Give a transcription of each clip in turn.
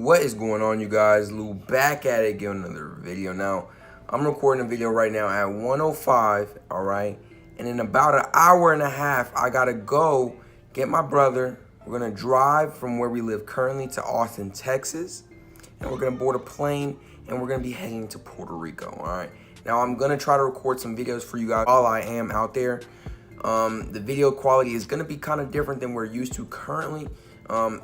What is going on, you guys? Lou back at it again, another video. Now, I'm recording a video right now at 1:05, all right? And in about an hour and a half, I gotta go get my brother. We're gonna drive from where we live currently to Austin, Texas. And we're gonna board a plane and we're gonna be heading to Puerto Rico, all right? Now, I'm gonna try to record some videos for you guys while I am out there. The video quality is gonna be kind of different than we're used to currently.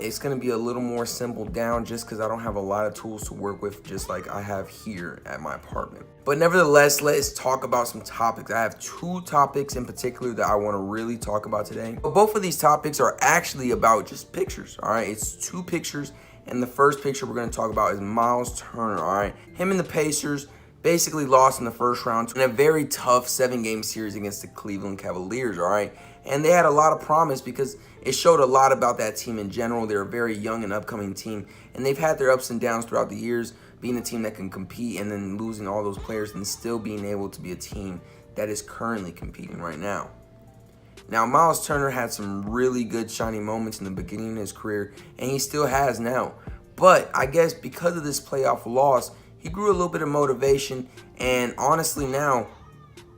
It's gonna be a little more simple down just because I don't have a lot of tools to work with just like I have here at my apartment. But nevertheless, let's talk about some topics. I have two topics in particular that I want to really talk about today. But both of these topics are actually about just pictures, all right? It's two pictures, and the first picture we're gonna talk about is Myles Turner, all right? Him and the Pacers basically lost in the first round in a very tough 7-game series against the Cleveland Cavaliers, all right? And they had a lot of promise because it showed a lot about that team in general. They're a very young and upcoming team, and they've had their ups and downs throughout the years, being a team that can compete and then losing all those players and still being able to be a team that is currently competing right now. Now, Myles Turner had some really good shining moments in the beginning of his career, and he still has now. But I guess because of this playoff loss, he grew a little bit of motivation, and honestly now,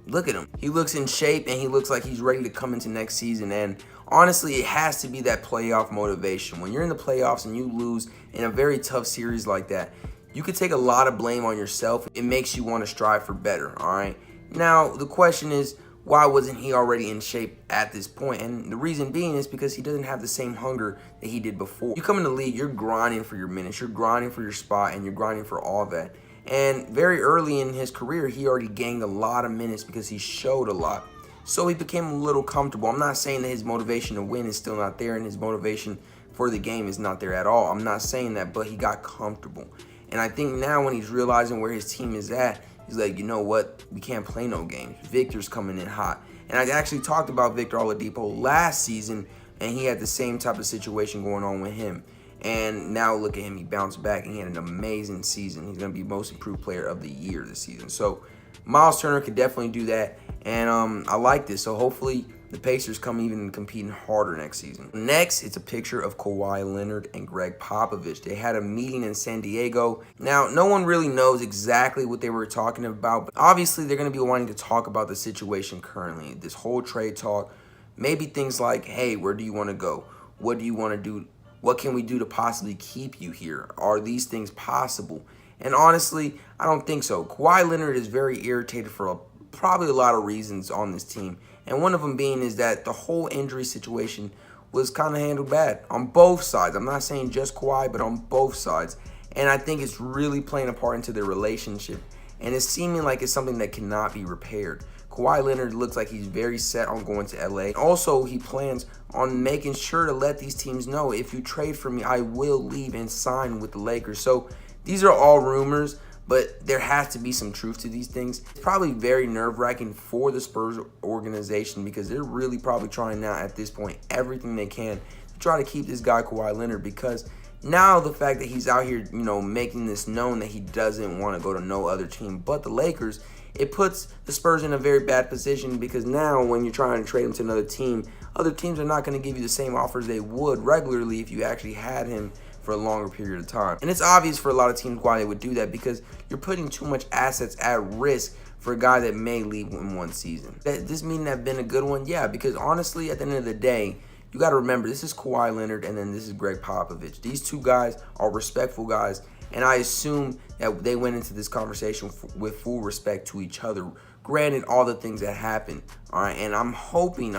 look at him. He looks in shape, and he looks like he's ready to come into next season. And honestly, it has to be that playoff motivation. When you're in the playoffs and you lose in a very tough series like that, you could take a lot of blame on yourself. It makes you want to strive for better, all right? Now, the question is, why wasn't he already in shape at this point? And the reason being is because he doesn't have the same hunger that he did before. You come in the league, you're grinding for your minutes, you're grinding for your spot, and you're grinding for all that. And very early in his career, he already gained a lot of minutes because he showed a lot. So he became a little comfortable. I'm not saying that his motivation to win is still not there and his motivation for the game is not there at all. I'm not saying that, but he got comfortable. And I think now when he's realizing where his team is at, he's like, you know what? We can't play no games. Victor's coming in hot. And I actually talked about Victor Oladipo last season, and he had the same type of situation going on with him. And now look at him, he bounced back and he had an amazing season. He's gonna be most improved player of the year this season. So Myles Turner could definitely do that. And I like this. So hopefully the Pacers come even competing harder next season. Next, it's a picture of Kawhi Leonard and Gregg Popovich. They had a meeting in San Diego. Now, no one really knows exactly what they were talking about, but obviously they're gonna be wanting to talk about the situation currently, this whole trade talk. Maybe things like, hey, where do you wanna go? What do you wanna do? What can we do to possibly keep you here? Are these things possible? And honestly, I don't think so. Kawhi Leonard is very irritated for probably a lot of reasons on this team. And one of them being is that the whole injury situation was kind of handled bad on both sides. I'm not saying just Kawhi, but on both sides. And I think it's really playing a part into their relationship. And it's seeming like it's something that cannot be repaired. Kawhi Leonard looks like he's very set on going to LA. Also, he plans on making sure to let these teams know, if you trade for me, I will leave and sign with the Lakers. So these are all rumors, but there has to be some truth to these things. It's probably very nerve-wracking for the Spurs organization because they're really probably trying now at this point everything they can to try to keep this guy Kawhi Leonard, because now the fact that he's out here, making this known that he doesn't want to go to no other team but the Lakers, it puts the Spurs in a very bad position, because now when you're trying to trade him to another team, other teams are not going to give you the same offers they would regularly if you actually had him for a longer period of time. And it's obvious for a lot of teams why they would do that, because you're putting too much assets at risk for a guy that may leave in one season. This meeting have been a good one? Yeah, because honestly, at the end of the day, you got to remember, this is Kawhi Leonard and then this is Gregg Popovich. These two guys are respectful guys, and I assume that they went into this conversation with full respect to each other, granted all the things that happened, all right? And I'm hoping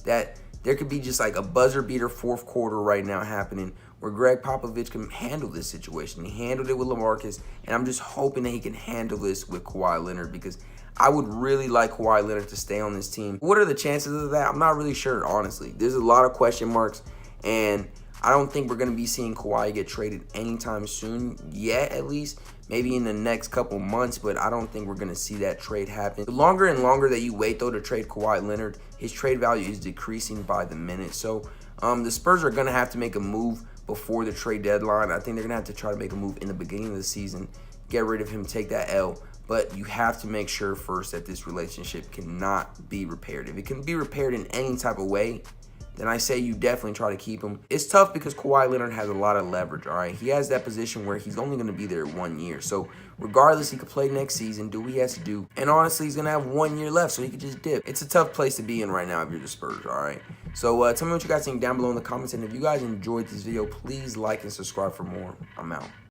that there could be just like a buzzer beater fourth quarter right now happening where Gregg Popovich can handle this situation. He handled it with LaMarcus, and I'm just hoping that he can handle this with Kawhi Leonard, because I would really like Kawhi Leonard to stay on this team. What are the chances of that? I'm not really sure, honestly. There's a lot of question marks, and I don't think we're going to be seeing Kawhi get traded anytime soon, yet at least. Maybe in the next couple months, but I don't think we're going to see that trade happen. The longer and longer that you wait, though, to trade Kawhi Leonard, his trade value is decreasing by the minute. So the Spurs are going to have to make a move before the trade deadline. I think they're going to have to try to make a move in the beginning of the season, get rid of him, take that L. But you have to make sure first that this relationship cannot be repaired. If it can be repaired in any type of way, then I say you definitely try to keep him. It's tough because Kawhi Leonard has a lot of leverage, all right? He has that position where he's only going to be there 1 year. So regardless, he could play next season, do what he has to do. And honestly, he's going to have 1 year left, so he could just dip. It's a tough place to be in right now if you're the Spurs, all right? So tell me what you guys think down below in the comments. And if you guys enjoyed this video, please like and subscribe for more. I'm out.